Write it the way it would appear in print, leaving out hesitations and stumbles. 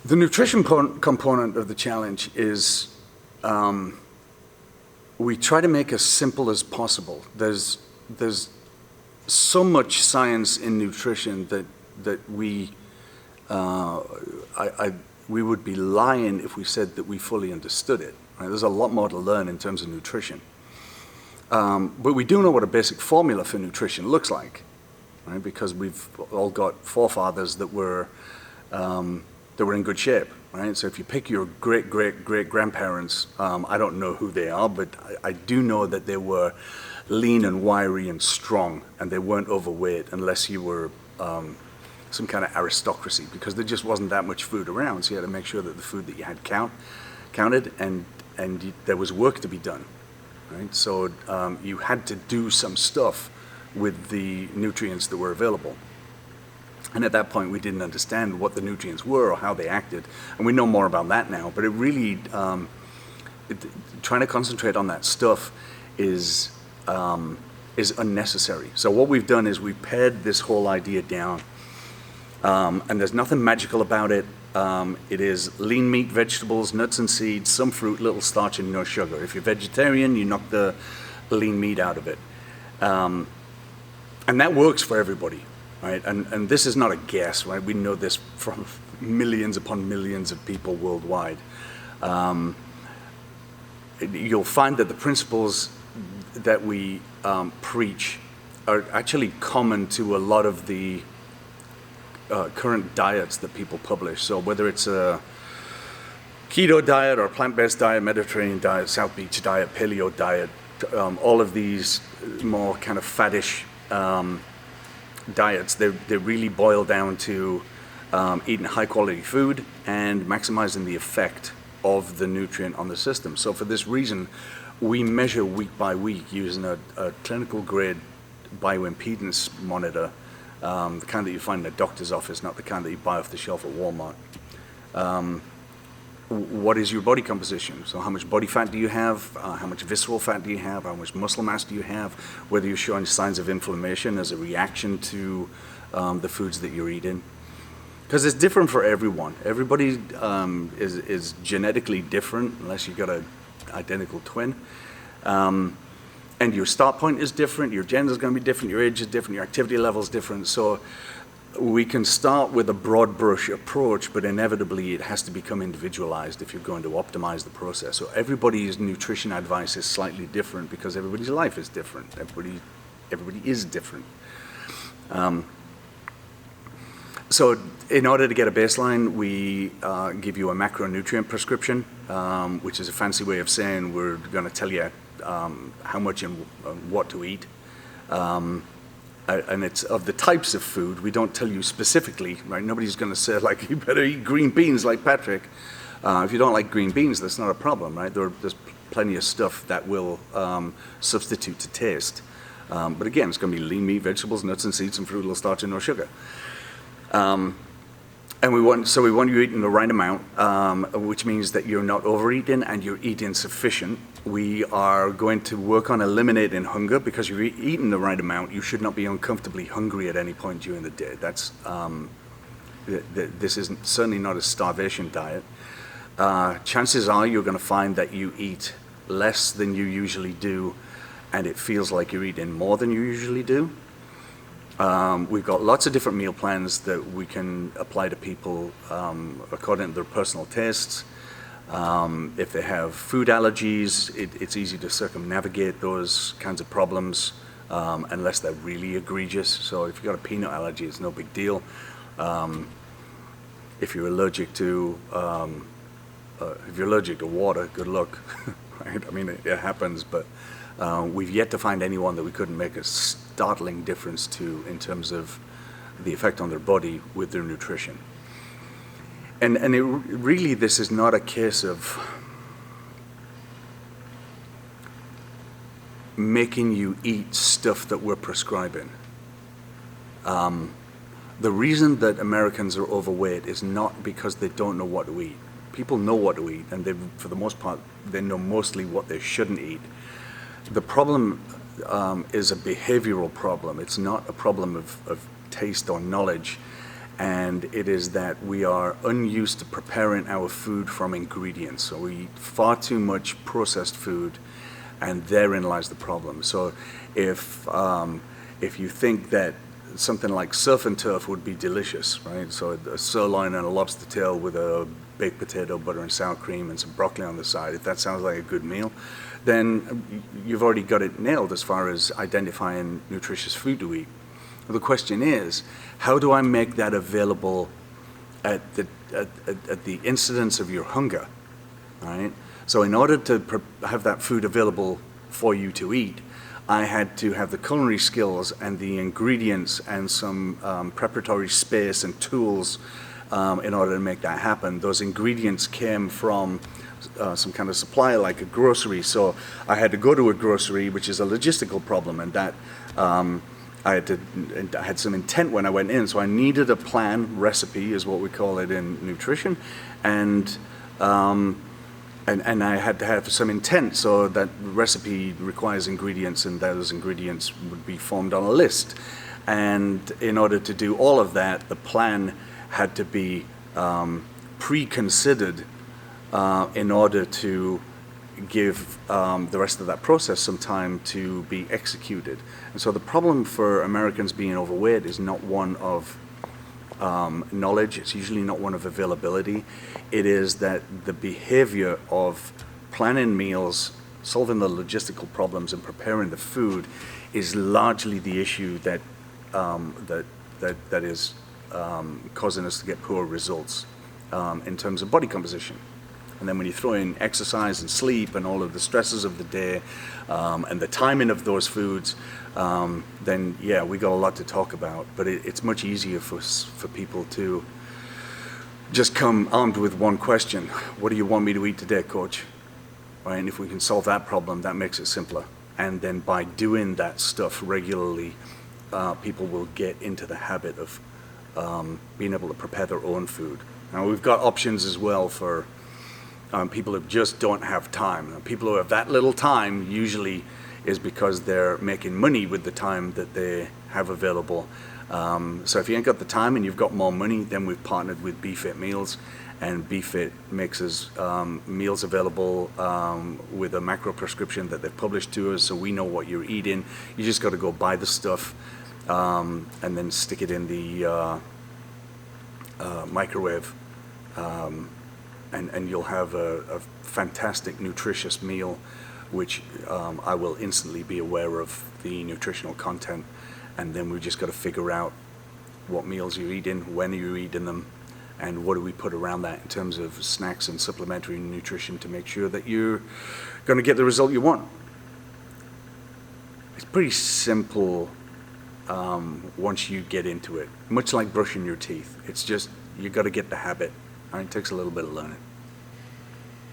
The nutrition component of the challenge is we try to make as simple as possible. There's so much science in nutrition that we would be lying if we said that we fully understood it. Right? There's a lot more to learn in terms of nutrition. But we do know what a basic formula for nutrition looks like, right? Because we've all got forefathers that were in good shape, right? So if you pick your great-great-great-grandparents, I don't know who they are, but I do know that they were lean and wiry and strong, and they weren't overweight unless you were some kind of aristocracy, because there just wasn't that much food around, so you had to make sure that the food that you had counted, and there was work to be done, right? So you had to do some stuff with the nutrients that were available. And at that point, we didn't understand what the nutrients were or how they acted. And we know more about that now. But it really, trying to concentrate on that stuff is unnecessary. So what we've done is we've pared this whole idea down. And there's nothing magical about it. It is lean meat, vegetables, nuts and seeds, some fruit, little starch, and no sugar. If you're vegetarian, you knock the lean meat out of it. And that works for everybody. Right? And this is not a guess, right? We know this from millions upon millions of people worldwide. You'll find that the principles that we preach are actually common to a lot of the current diets that people publish. So whether it's a keto diet or a plant-based diet, Mediterranean diet, South Beach diet, paleo diet, all of these more kind of faddish diets, they really boil down to eating high quality food and maximizing the effect of the nutrient on the system. So for this reason, we measure week by week using a clinical grade bioimpedance monitor, the kind that you find in a doctor's office, not the kind that you buy off the shelf at Walmart. What is your body composition? So how much body fat do you have? How much visceral fat do you have? How much muscle mass do you have? Whether you're showing signs of inflammation as a reaction to the foods that you're eating. Because it's different for everyone. Everybody is genetically different, unless you've got an identical twin. And your start point is different, your gender is going to be different, your age is different, your activity level is different. So we can start with a broad brush approach, but inevitably it has to become individualized if you're going to optimize the process. So everybody's nutrition advice is slightly different because everybody's life is different. Everybody is different. So in order to get a baseline, we give you a macronutrient prescription, which is a fancy way of saying we're going to tell you how much and what to eat. And it's of the types of food. We don't tell you specifically, right? Nobody's going to say, like, you better eat green beans like Patrick. If you don't like green beans, that's not a problem, right? There's plenty of stuff that will substitute to taste. But again, it's going to be lean meat, vegetables, nuts and seeds, and fruit, little starch, and no sugar. And we want you eating the right amount, which means that you're not overeating and you're eating sufficient. We are going to work on eliminating hunger because you're eating the right amount. You should not be uncomfortably hungry at any point during the day. This is certainly not a starvation diet. Chances are you're going to find that you eat less than you usually do, and it feels like you're eating more than you usually do. We've got lots of different meal plans that we can apply to people according to their personal tastes. If they have food allergies, it's easy to circumnavigate those kinds of problems unless they're really egregious. So if you've got a peanut allergy, it's no big deal. If you're allergic to water, good luck. Right? I mean, it happens, but we've yet to find anyone that we couldn't make a startling difference to in terms of the effect on their body with their nutrition. And really, this is not a case of making you eat stuff that we're prescribing. The reason that Americans are overweight is not because they don't know what to eat. People know what to eat, and for the most part, they know mostly what they shouldn't eat. The problem is a behavioral problem. It's not a problem of taste or knowledge. and it is that we are unused to preparing our food from ingredients. So we eat far too much processed food, and therein lies the problem. So if you think that something like surf and turf would be delicious, right? So a sirloin and a lobster tail with a baked potato, butter and sour cream, and some broccoli on the side, if that sounds like a good meal, then you've already got it nailed as far as identifying nutritious food to eat. The question is, how do I make that available at the incidence of your hunger, right? So in order to have that food available for you to eat, I had to have the culinary skills and the ingredients and some preparatory space and tools in order to make that happen. Those ingredients came from some kind of supplier like a grocery. So I had to go to a grocery, which is a logistical problem, and that I had some intent when I went in. So I needed a plan, recipe is what we call it in nutrition, and I had to have some intent. So that recipe requires ingredients, and those ingredients would be formed on a list. And in order to do all of that, the plan had to be pre-considered in order to give the rest of that process some time to be executed. And so the problem for Americans being overweight is not one of knowledge. It's usually not one of availability. It is that the behavior of planning meals, solving the logistical problems, and preparing the food is largely the issue that is causing us to get poor results in terms of body composition. And then when you throw in exercise and sleep and all of the stresses of the day and the timing of those foods, then yeah, we got a lot to talk about. But it's much easier for people to just come armed with one question: what do you want me to eat today, coach? Right? And if we can solve that problem, that makes it simpler. And then by doing that stuff regularly, people will get into the habit of being able to prepare their own food. Now we've got options as well for people who just don't have time. Now, people who have that little time usually is because they're making money with the time that they have available. So if you ain't got the time and you've got more money, then we've partnered with BeFit Meals, and BeFit makes us meals available with a macro prescription that they've published to us, so we know what you're eating. You just got to go buy the stuff and then stick it in the microwave. And you'll have a fantastic, nutritious meal, which I will instantly be aware of the nutritional content. And then we've just got to figure out what meals you're eating, when you're eating them, and what do we put around that in terms of snacks and supplementary nutrition to make sure that you're going to get the result you want. It's pretty simple once you get into it, much like brushing your teeth. It's just, you got to get the habit. It takes a little bit of learning.